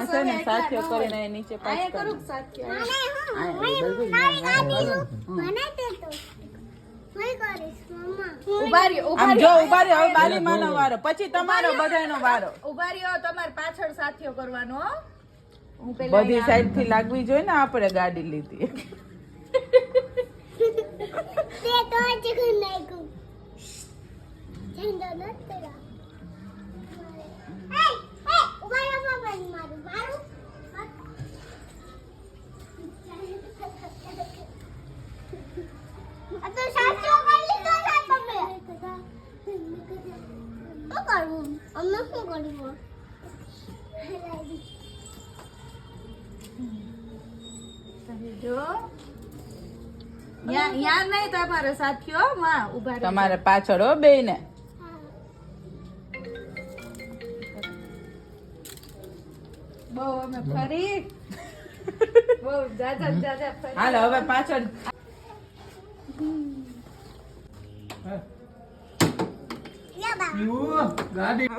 છે ને સાથીઓ કરીને નીચે પાછો કરું આમ જો ઉભા રહ્યો હવે બાલી માનો વારો પછી તમારો બધાનો વારો ઉભા રહ્યો તમારે પાછળ સાથીઓ કરવાનો હું બધી સાઈડ થી લાગવી જોઈએ ને આપણે ગાડી લીધી તે તો ચિકન નાખ્યું ચંદો નત પેલા એ ઉભા રહો બાબા મારું આ તો સાચો કરી લીધો છે બાબા શું કરું અમને શું કરવું જો યા નહીં તમારે સાથીઓ માં ઉભા રહો તમારે પાછળ હો બેયને બહુ અમે ફરી બહુ જાજા ફરી હાલો હવે પાછળ યા બા ગાડી